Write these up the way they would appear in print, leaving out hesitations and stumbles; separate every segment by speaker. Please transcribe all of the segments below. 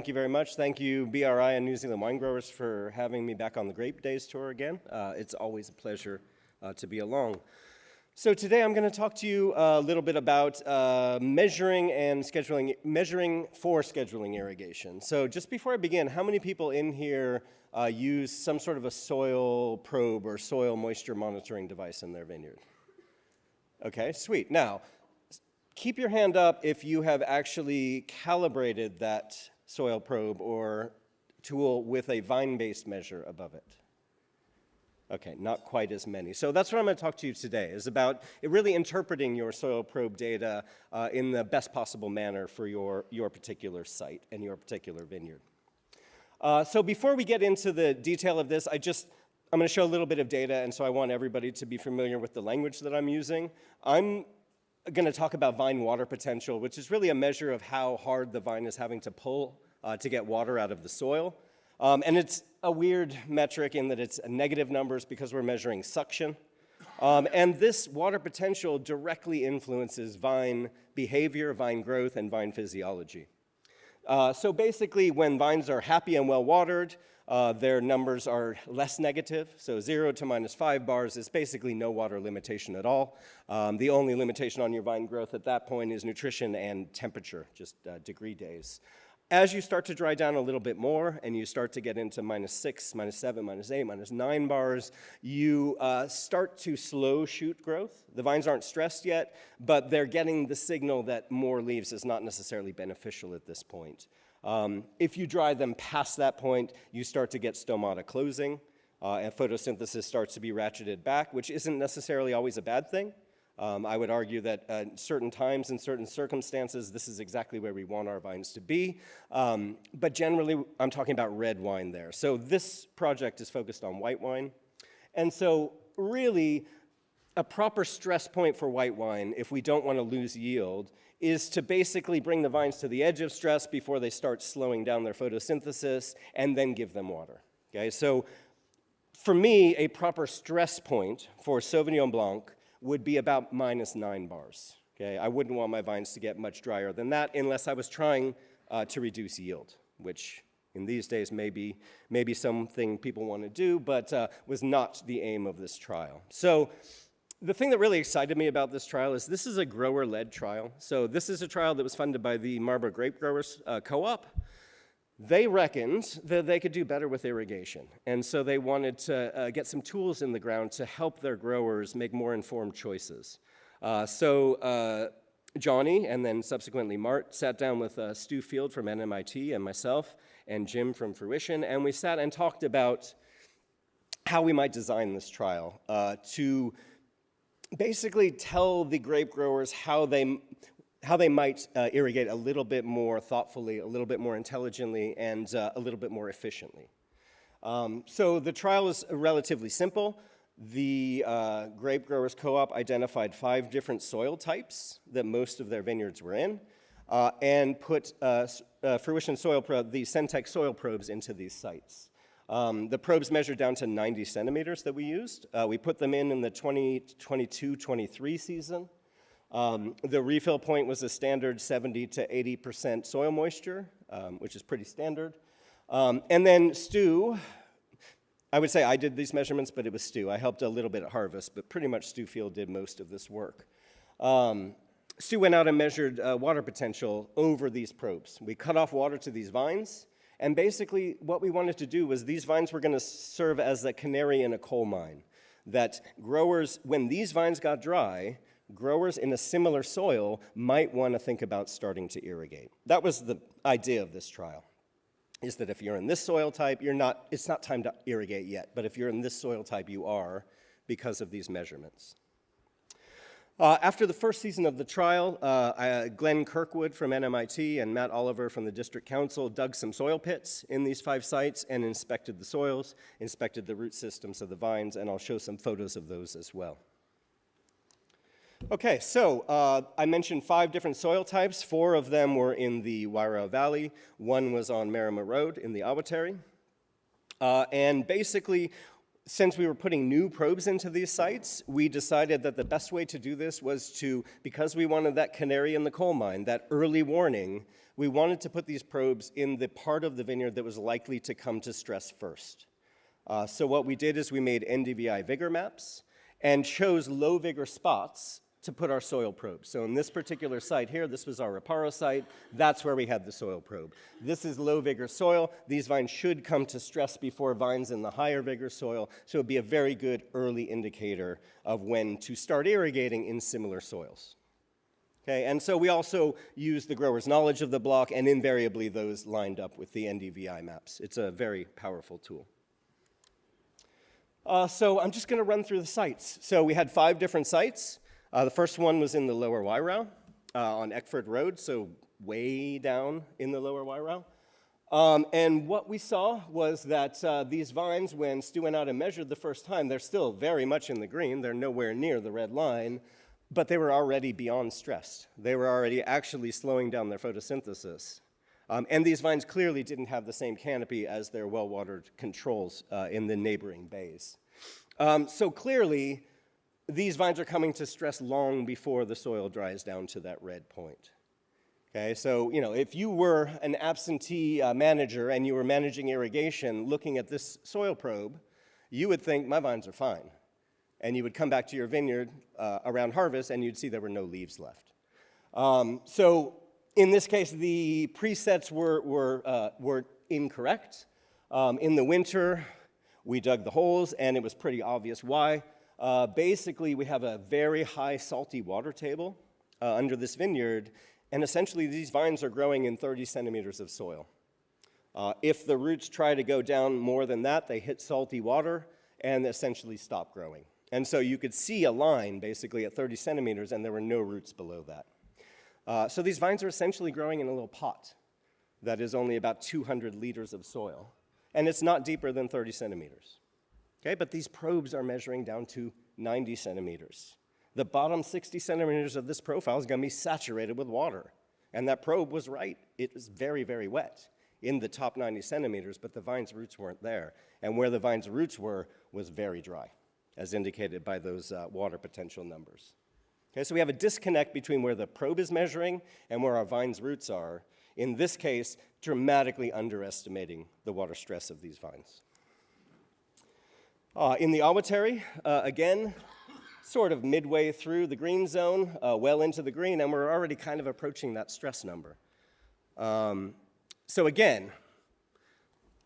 Speaker 1: Thank you very much. Thank you, BRI and New Zealand Wine Growers, for having me back on the Grape Days tour again. It's always a pleasure to be along. So today I'm going to talk to you a little bit about measuring for scheduling irrigation. So just before I begin, how many people in here use some sort of a soil probe or soil moisture monitoring device in their vineyard? Okay, sweet. Now, keep your hand up if you have actually calibrated that soil probe or tool with a vine-based measure above it. Okay, not quite as many. So that's what I'm going to talk to you today, is about really interpreting your soil probe data in the best possible manner for your particular site and your particular vineyard. So before we get into the detail of this, I'm going to show a little bit of data, and so I want everybody to be familiar with the language that I'm using. I'm going to talk about vine water potential, which is really a measure of how hard the vine is having to pull to get water out of the soil. And it's a weird metric in that it's negative numbers because we're measuring suction. And this water potential directly influences vine behavior, vine growth, and vine physiology. So basically, when vines are happy and well watered, their numbers are less negative. So 0 to -5 bars is basically no water limitation at all. The only limitation on your vine growth at that point is nutrition and temperature, just degree days. As you start to dry down a little bit more and you start to get into -6, -7, -8, -9 bars, you start to slow shoot growth. The vines aren't stressed yet, but they're getting the signal that more leaves is not necessarily beneficial at this point. If you dry them past that point, you start to get stomata closing, and photosynthesis starts to be ratcheted back, which isn't necessarily always a bad thing. I would argue that at certain times and certain circumstances, this is exactly where we want our vines to be. But generally, I'm talking about red wine there. So this project is focused on white wine. And so really, a proper stress point for white wine, if we don't want to lose yield, is to basically bring the vines to the edge of stress before they start slowing down their photosynthesis and then give them water. Okay, so for me, a proper stress point for Sauvignon Blanc would be about -9 bars. Okay, I wouldn't want my vines to get much drier than that unless I was trying to reduce yield, which in these days maybe something people want to do, but was not the aim of this trial. So the thing that really excited me about this trial is this is a grower-led trial. So this is a trial that was funded by the Marlborough Grape Growers Co-op. They reckoned that they could do better with irrigation, and so they wanted to get some tools in the ground to help their growers make more informed choices. Johnny, and then subsequently Mart, sat down with Stu Field from NMIT and myself and Jim from Fruition, and we sat and talked about how we might design this trial to basically tell the grape growers how they might irrigate a little bit more thoughtfully, a little bit more intelligently, and a little bit more efficiently. So the trial is relatively simple. The Grape Growers Co-op identified 5 different soil types that most of their vineyards were in, and put Fruition soil probe, the Centec soil probes, into these sites. The probes measured down to 90 centimeters that we used. We put them in the 2022-23 season. The refill point was a standard 70 to 80% soil moisture, which is pretty standard. And then Stu, I would say I did these measurements, but it was Stu. I helped a little bit at harvest, but pretty much Stu Field did most of this work. Stu went out and measured water potential over these probes. We cut off water to these vines, and basically what we wanted to do was these vines were going to serve as a canary in a coal mine, that growers, when these vines got dry, growers in a similar soil might want to think about starting to irrigate. That was the idea of this trial, is that if you're in this soil type, it's not time to irrigate yet, but if you're in this soil type, you are, because of these measurements. After the first season of the trial, Glenn Kirkwood from NMIT and Matt Oliver from the District Council dug some soil pits in these 5 sites and inspected the soils, inspected the root systems of the vines, and I'll show some photos of those as well. Okay, so I mentioned 5 different soil types. 4 of them were in the Wairau Valley. 1 was on Marama Road in the Awatari. And basically, since we were putting new probes into these sites, we decided that the best way to do this was to, because we wanted that canary in the coal mine, that early warning, we wanted to put these probes in the part of the vineyard that was likely to come to stress first. So what we did is we made NDVI vigor maps and chose low vigor spots to put our soil probes. So in this particular site here, this was our Reparo site, that's where we had the soil probe. This is low vigor soil. These vines should come to stress before vines in the higher vigor soil, so it would be a very good early indicator of when to start irrigating in similar soils. Okay, and so we also use the grower's knowledge of the block, and invariably those lined up with the NDVI maps. It's a very powerful tool. So I'm just going to run through the sites. So we had 5 different sites. The first one was in the Lower Wairau on Eckford Road, so way down in the Lower Wairau. And what we saw was that these vines, when Stu went out and measured the first time, they're still very much in the green. They're nowhere near the red line, but they were already beyond stress. They were already actually slowing down their photosynthesis. And these vines clearly didn't have the same canopy as their well-watered controls in the neighboring bays. So clearly, these vines are coming to stress long before the soil dries down to that red point. Okay, so if you were an absentee manager and you were managing irrigation looking at this soil probe, you would think, my vines are fine. And you would come back to your vineyard around harvest and you'd see there were no leaves left. So in this case, the presets were incorrect. In the winter, we dug the holes and it was pretty obvious why. Basically, we have a very high salty water table under this vineyard, and essentially these vines are growing in 30 centimeters of soil. If the roots try to go down more than that, they hit salty water and essentially stop growing. And so you could see a line basically at 30 centimeters, and there were no roots below that. So these vines are essentially growing in a little pot that is only about 200 liters of soil, and it's not deeper than 30 centimeters. Okay, but these probes are measuring down to 90 centimeters. The bottom 60 centimeters of this profile is going to be saturated with water. And that probe was right. It was very, very wet in the top 90 centimeters, but the vine's roots weren't there. And where the vine's roots were was very dry, as indicated by those water potential numbers. Okay, so we have a disconnect between where the probe is measuring and where our vine's roots are. In this case, dramatically underestimating the water stress of these vines. In the Awatari, again, sort of midway through the green zone, well into the green, and we're already kind of approaching that stress number. So again,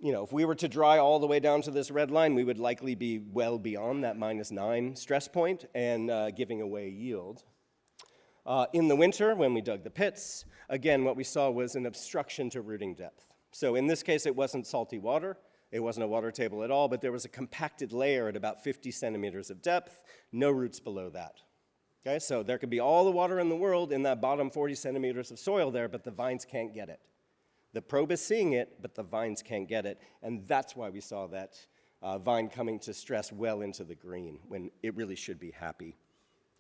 Speaker 1: if we were to dry all the way down to this red line, we would likely be well beyond that -9 stress point and giving away yield. In the winter, when we dug the pits, again, what we saw was an obstruction to rooting depth. So in this case, it wasn't salty water. It wasn't a water table at all, but there was a compacted layer at about 50 centimeters of depth, no roots below that. Okay, so there could be all the water in the world in that bottom 40 centimeters of soil there, but the vines can't get it. The probe is seeing it, but the vines can't get it, and that's why we saw that vine coming to stress well into the green, when it really should be happy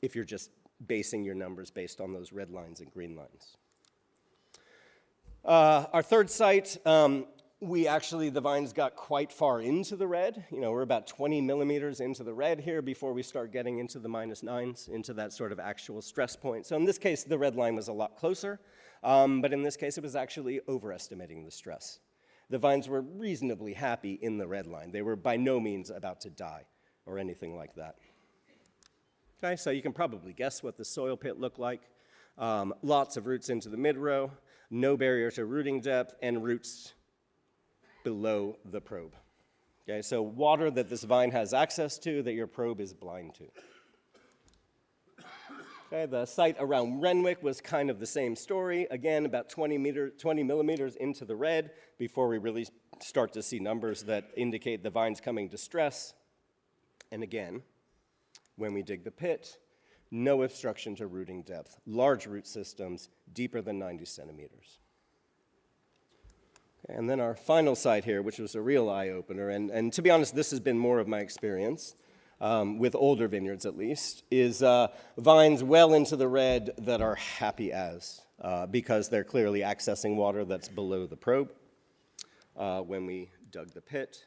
Speaker 1: if you're just basing your numbers based on those red lines and green lines. Our third site, the vines got quite far into the red. We're about 20 millimeters into the red here before we start getting into the -9s, into that sort of actual stress point. So in this case, the red line was a lot closer, but in this case, it was actually overestimating the stress. The vines were reasonably happy in the red line. They were by no means about to die or anything like that. Okay, so you can probably guess what the soil pit looked like. Lots of roots into the mid-row, no barrier to rooting depth, and roots below the probe. Okay, so water that this vine has access to that your probe is blind to. Okay, the site around Renwick was kind of the same story. Again, about 20 millimeters into the red before we really start to see numbers that indicate the vine's coming to stress. And again, when we dig the pit, no obstruction to rooting depth. Large root systems, deeper than 90 centimeters. And then our final site here, which was a real eye-opener, and to be honest, this has been more of my experience, with older vineyards at least, is vines well into the red that are happy as, because they're clearly accessing water that's below the probe when we dug the pit.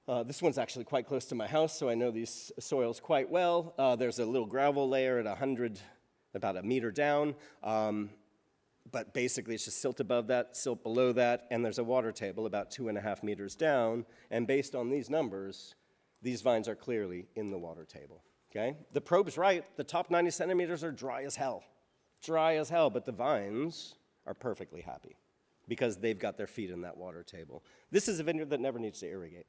Speaker 1: This one's actually quite close to my house, so I know these soils quite well. There's a little gravel layer at about a meter down, but basically it's just silt above that, silt below that, and there's a water table about 2.5 meters down, and based on these numbers, these vines are clearly in the water table, okay? The probe's right, the top 90 centimeters are dry as hell, but the vines are perfectly happy because they've got their feet in that water table. This is a vineyard that never needs to irrigate.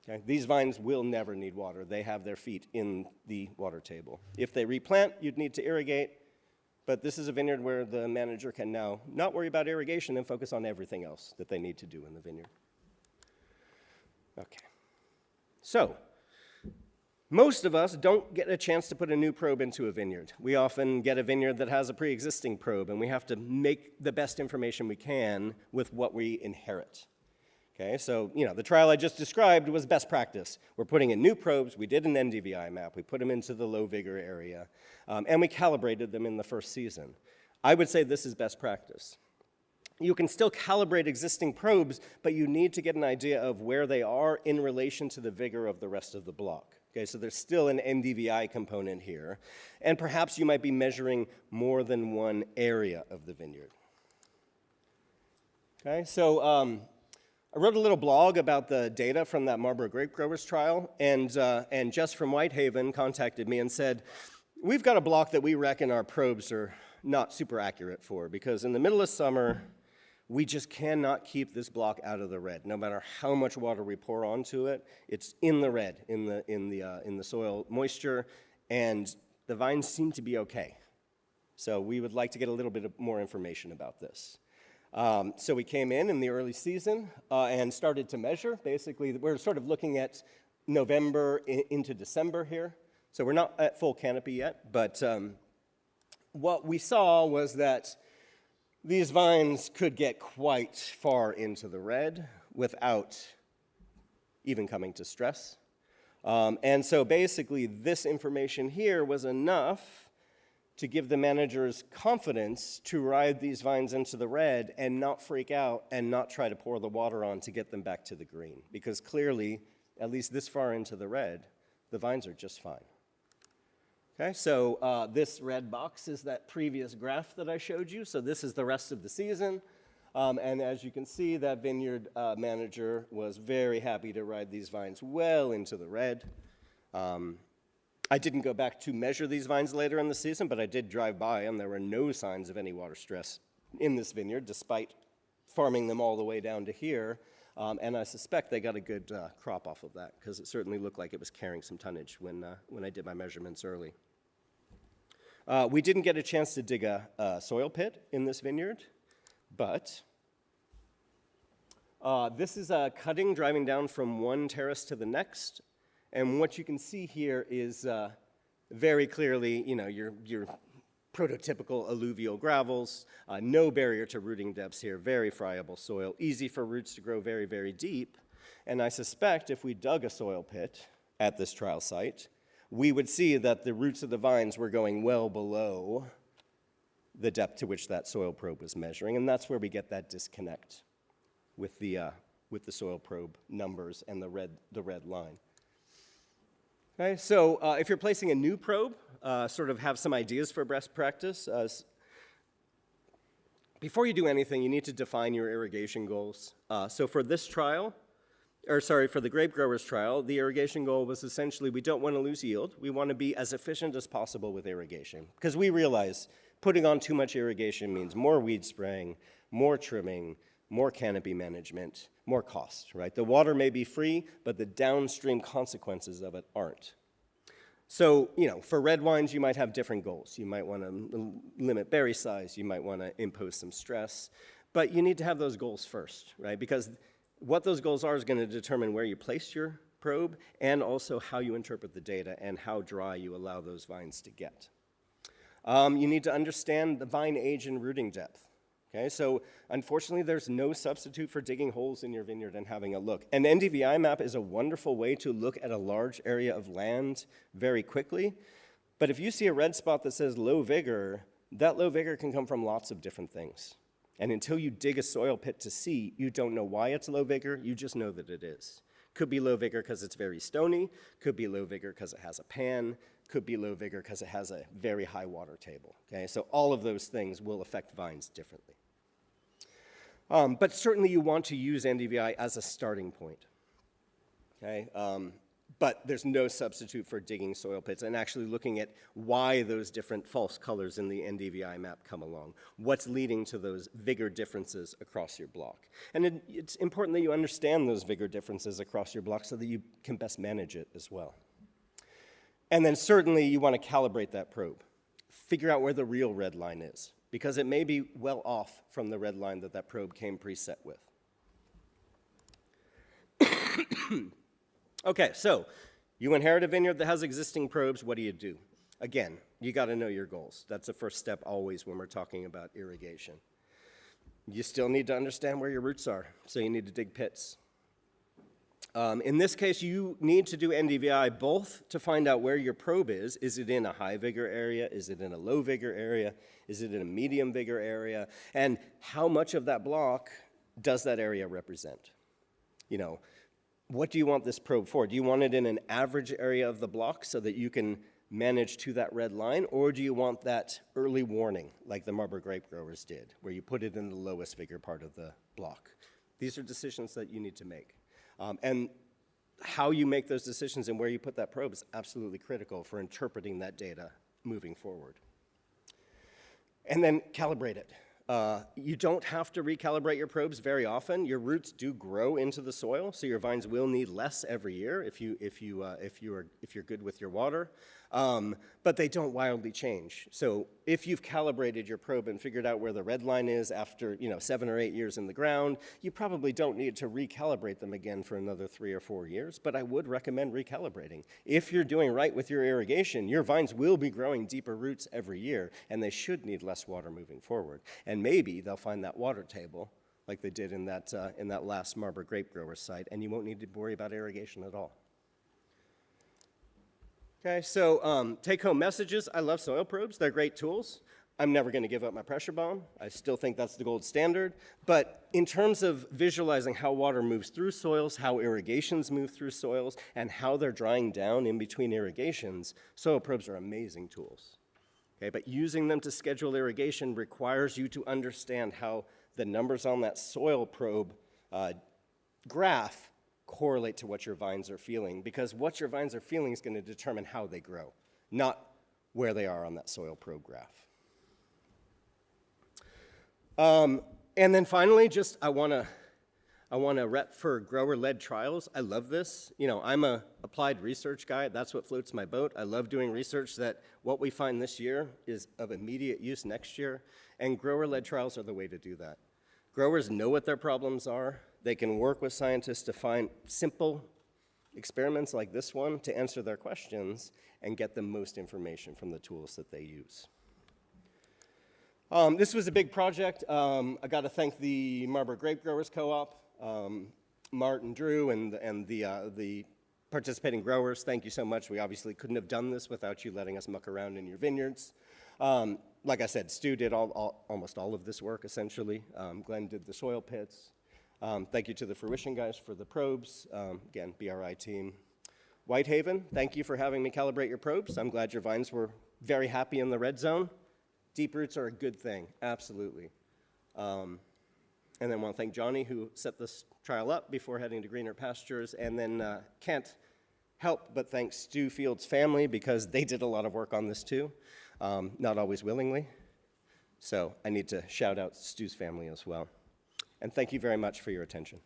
Speaker 1: Okay? These vines will never need water. They have their feet in the water table. If they replant, you'd need to irrigate, but this is a vineyard where the manager can now not worry about irrigation and focus on everything else that they need to do in the vineyard. Okay. So, most of us don't get a chance to put a new probe into a vineyard. We often get a vineyard that has a pre-existing probe, and we have to make the best information we can with what we inherit. Okay, so, the trial I just described was best practice. We're putting in new probes. We did an NDVI map. We put them into the low vigor area, and we calibrated them in the first season. I would say this is best practice. You can still calibrate existing probes, but you need to get an idea of where they are in relation to the vigor of the rest of the block. Okay, so there's still an NDVI component here, and perhaps you might be measuring more than one area of the vineyard. Okay, so I wrote a little blog about the data from that Marlborough grape growers trial, and Jess from Whitehaven contacted me and said, we've got a block that we reckon our probes are not super accurate for, because in the middle of summer, we just cannot keep this block out of the red. No matter how much water we pour onto it, it's in the red, in the soil moisture, and the vines seem to be okay. So we would like to get a little bit more information about this. So we came in the early season and started to measure. Basically, we're sort of looking at November into December here. So we're not at full canopy yet, but what we saw was that these vines could get quite far into the red without even coming to stress. And so basically, this information here was enough to give the managers confidence to ride these vines into the red and not freak out and not try to pour the water on to get them back to the green. Because clearly, at least this far into the red, the vines are just fine. Okay, so this red box is that previous graph that I showed you. So this is the rest of the season. And as you can see, that vineyard manager was very happy to ride these vines well into the red. I didn't go back to measure these vines later in the season, but I did drive by, and there were no signs of any water stress in this vineyard, despite farming them all the way down to here. And I suspect they got a good crop off of that, because it certainly looked like it was carrying some tonnage when I did my measurements early. We didn't get a chance to dig a soil pit in this vineyard, but this is a cutting driving down from one terrace to the next. And what you can see here is very clearly, your prototypical alluvial gravels, no barrier to rooting depths here, very friable soil, easy for roots to grow very, very deep. And I suspect if we dug a soil pit at this trial site, we would see that the roots of the vines were going well below the depth to which that soil probe was measuring, and that's where we get that disconnect with the soil probe numbers and the red line. Okay, so if you're placing a new probe, sort of have some ideas for best practice. Before you do anything, you need to define your irrigation goals. So for this trial, for the grape growers trial, the irrigation goal was essentially we don't want to lose yield. We want to be as efficient as possible with irrigation, because we realize putting on too much irrigation means more weed spraying, more trimming, more canopy management, more cost, right? The water may be free, but the downstream consequences of it aren't. So, for red wines, you might have different goals. You might want to limit berry size. You might want to impose some stress. But you need to have those goals first, right? Because what those goals are is going to determine where you place your probe and also how you interpret the data and how dry you allow those vines to get. You need to understand the vine age and rooting depth. Okay, so unfortunately, there's no substitute for digging holes in your vineyard and having a look. An NDVI map is a wonderful way to look at a large area of land very quickly. But if you see a red spot that says low vigor, that low vigor can come from lots of different things. And until you dig a soil pit to see, you don't know why it's low vigor, you just know that it is. Could be low vigor because it's very stony, could be low vigor because it has a pan, could be low vigor because it has a very high water table, okay? So all of those things will affect vines differently. But certainly you want to use NDVI as a starting point, okay? But there's no substitute for digging soil pits and actually looking at why those different false colors in the NDVI map come along. What's leading to those vigor differences across your block? And it's important that you understand those vigor differences across your block so that you can best manage it as well. And then certainly you want to calibrate that probe. Figure out where the real red line is, because it may be well off from the red line that that probe came preset with. Okay, so you inherit a vineyard that has existing probes, what do? Again, you got to know your goals. That's the first step always when we're talking about irrigation. You still need to understand where your roots are, so you need to dig pits. In this case, you need to do NDVI both to find out where your probe is. Is it in a high vigor area? Is it in a low vigor area? Is it in a medium vigor area? And how much of that block does that area represent? You know, what do you want this probe for? Do you want it in an average area of the block so that you can manage to that red line, or do you want that early warning like the Marlborough grape growers did, where you put it in the lowest vigor part of the block? These are decisions that you need to make. And how you make those decisions and where you put that probe is absolutely critical for interpreting that data moving forward. And then calibrate it. You don't have to recalibrate your probes very often. Your roots do grow into the soil, so your vines will need less every year if you're good with your water. But they don't wildly change. So if you've calibrated your probe and figured out where the red line is after 7 or 8 years in the ground, you probably don't need to recalibrate them again for another 3 or 4 years, but I would recommend recalibrating. If you're doing right with your irrigation, your vines will be growing deeper roots every year, and they should need less water moving forward. And maybe they'll find that water table like they did in that last Marlborough grape grower site, and you won't need to worry about irrigation at all. Okay, so take-home messages. I love soil probes. They're great tools. I'm never going to give up my pressure bomb. I still think that's the gold standard. But in terms of visualizing how water moves through soils, how irrigations move through soils, and how they're drying down in between irrigations, soil probes are amazing tools. Okay, but using them to schedule irrigation requires you to understand how the numbers on that soil probe graph correlate to what your vines are feeling, because what your vines are feeling is going to determine how they grow, not where they are on that soil probe graph. And then finally, just I want to rep for grower-led trials. I love this. I'm a applied research guy. That's what floats my boat. I love doing research that what we find this year is of immediate use next year, and grower-led trials are the way to do that. Growers know what their problems are. They can work with scientists to find simple experiments like this one to answer their questions and get the most information from the tools that they use. This was a big project. I got to thank the Marlborough Grape Growers Co-op, Mart and Drew, and the participating growers. Thank you so much. We obviously couldn't have done this without you letting us muck around in your vineyards. Like I said, Stu did almost all of this work, essentially. Glenn did the soil pits. Thank you to the Fruition guys for the probes. Again, BRI team. Whitehaven, thank you for having me calibrate your probes. I'm glad your vines were very happy in the red zone. Deep roots are a good thing, absolutely. And then I want to thank Johnny, who set this trial up before heading to greener pastures. And then can't help but thank Stu Field's family, because they did a lot of work on this too, not always willingly. So I need to shout out Stu's family as well. And thank you very much for your attention.